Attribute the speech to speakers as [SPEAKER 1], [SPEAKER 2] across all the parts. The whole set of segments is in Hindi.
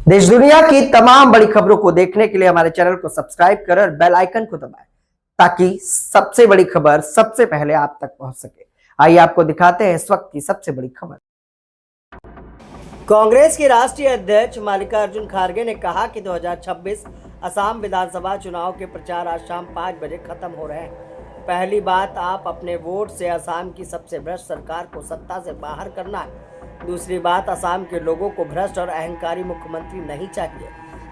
[SPEAKER 1] देश दुनिया की तमाम बड़ी खबरों को देखने के लिए हमारे चैनल को सब्सक्राइब करें और बेल आइकन को दबाएं ताकि सबसे बड़ी खबर सबसे पहले आप तक पहुंच सके। आइए आपको दिखाते हैं इस वक्त की सबसे बड़ी खबर। कांग्रेस के राष्ट्रीय अध्यक्ष मल्लिकार्जुन खड़गे ने कहा कि 2026 असम विधानसभा चुनाव के प्रचार आज शाम 5 बजे खत्म हो रहे हैं। पहली बात, आप अपने वोट से असम की सबसे भ्रष्ट सरकार को सत्ता से बाहर करना है। दूसरी बात, असम के लोगों को भ्रष्ट और अहंकारी मुख्यमंत्री नहीं चाहिए।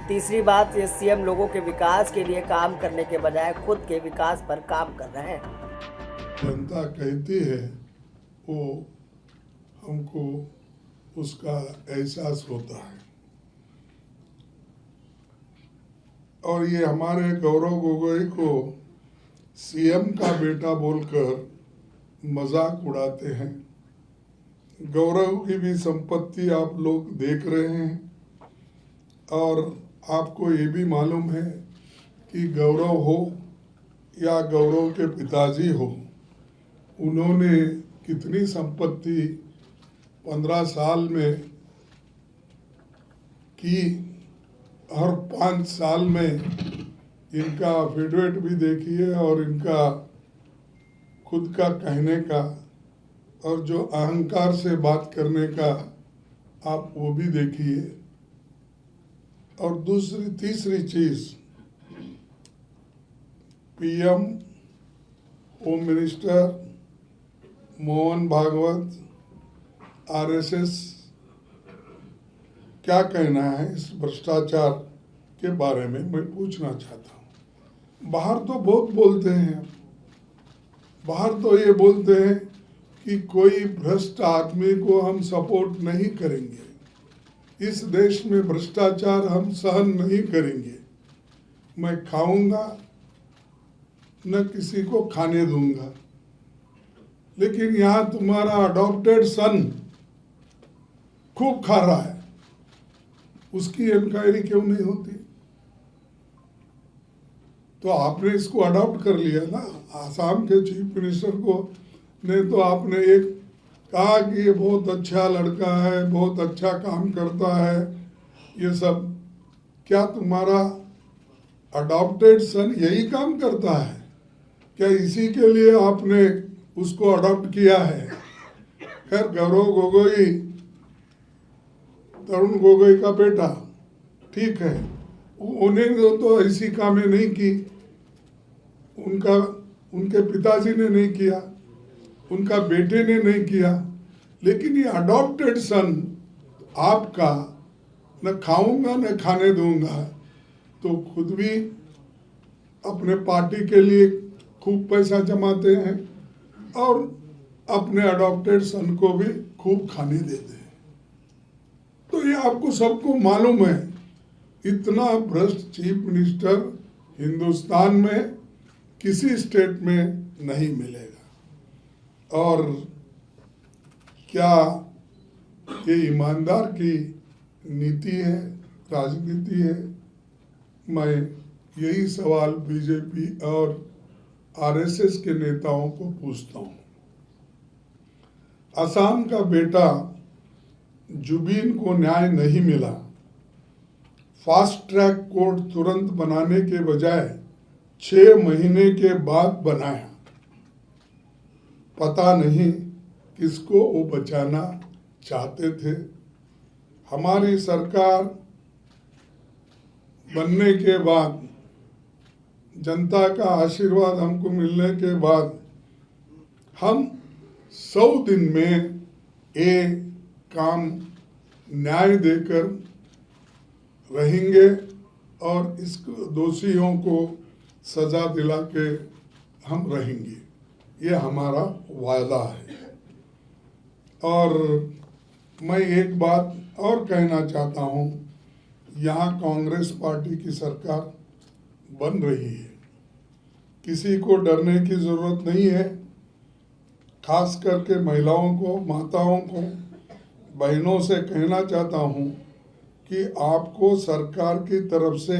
[SPEAKER 1] तीसरी बात, ये सीएम लोगों के विकास के लिए काम करने के बजाय खुद के विकास पर काम कर रहे हैं।
[SPEAKER 2] जनता कहती है वो हमको उसका एहसास होता है और ये हमारे गौरव गोगोई को सीएम का बेटा बोलकर मजाक उड़ाते हैं। गौरव की भी संपत्ति आप लोग देख रहे हैं और आपको ये भी मालूम है कि गौरव हो या गौरव के पिताजी हो, उन्होंने कितनी संपत्ति 15 साल में की। हर 5 साल में इनका एफिडेविट भी देखिए और इनका खुद का कहने का और जो अहंकार से बात करने का आप वो भी देखिए। और तीसरी चीज, PM home minister Mohan Bhagwat, RSS, क्या कहना है इस भ्रष्टाचार के बारे में मैं पूछना चाहता हूँ। बाहर तो बहुत बोलते हैं, बाहर तो ये बोलते हैं कि कोई भ्रष्ट आदमी को हम सपोर्ट नहीं करेंगे, इस देश में भ्रष्टाचार हम सहन नहीं करेंगे, मैं खाऊंगा न किसी को खाने दूंगा। लेकिन यहाँ तुम्हारा अडॉप्टेड सन खूब खा रहा है, उसकी इंक्वायरी क्यों नहीं होती? तो आपने इसको अडॉप्ट कर लिया ना। आसाम के चीफ मिनिस्टर को ने तो आपने एक कहा कि ये बहुत अच्छा लड़का है, बहुत अच्छा काम करता है, ये सब। क्या तुम्हारा अडॉप्टेड सन यही काम करता है? क्या इसी के लिए आपने उसको अडॉप्ट किया है? खैर, गौरव गोगोई तरुण गोगोई का बेटा, ठीक है, उन्हें तो ऐसी कामें नहीं की, उनके पिताजी ने नहीं किया, उनका बेटे ने नहीं किया। लेकिन ये अडॉप्टेड सन आपका न खाऊंगा न खाने दूंगा, तो खुद भी अपने पार्टी के लिए खूब पैसा जमाते हैं और अपने अडॉप्टेड सन को भी खूब खाने देते हैं। तो ये आपको सबको मालूम है, इतना भ्रष्ट चीफ मिनिस्टर हिंदुस्तान में किसी स्टेट में नहीं मिलेगा। और क्या ये ईमानदार की नीति है, राजनीति है? मैं यही सवाल बीजेपी और आरएसएस के नेताओं को पूछता हूँ। असम का बेटा जुबीन को न्याय नहीं मिला, फास्ट ट्रैक कोर्ट तुरंत बनाने के बजाय 6 महीने के बाद बनाया। पता नहीं किसको वो बचाना चाहते थे। हमारी सरकार बनने के बाद, जनता का आशीर्वाद हमको मिलने के बाद, हम 100 दिन में एक काम न्याय देकर रहेंगे और इस दोषियों को सजा दिला के हम रहेंगे, ये हमारा वादा है। और मैं एक बात और कहना चाहता हूँ, यहाँ कांग्रेस पार्टी की सरकार बन रही है, किसी को डरने की जरूरत नहीं है। खास करके महिलाओं को, माताओं को, बहनों से कहना चाहता हूँ कि आपको सरकार की तरफ से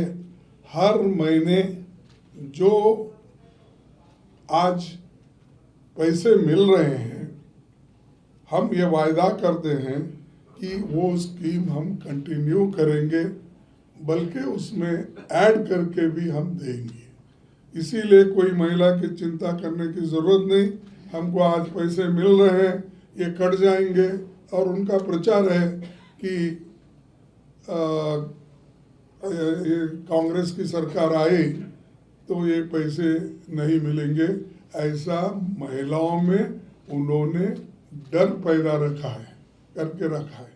[SPEAKER 2] हर महीने जो आज पैसे मिल रहे हैं, हम ये वायदा करते हैं कि वो स्कीम हम कंटिन्यू करेंगे, बल्कि उसमें ऐड करके भी हम देंगे। इसीलिए कोई महिला की चिंता करने की ज़रूरत नहीं। हमको आज पैसे मिल रहे हैं, ये कट जाएंगे, और उनका प्रचार है कि ये कांग्रेस की सरकार आई तो ये पैसे नहीं मिलेंगे। ऐसा महिलाओं में उन्होंने डर पैदा करके रखा है।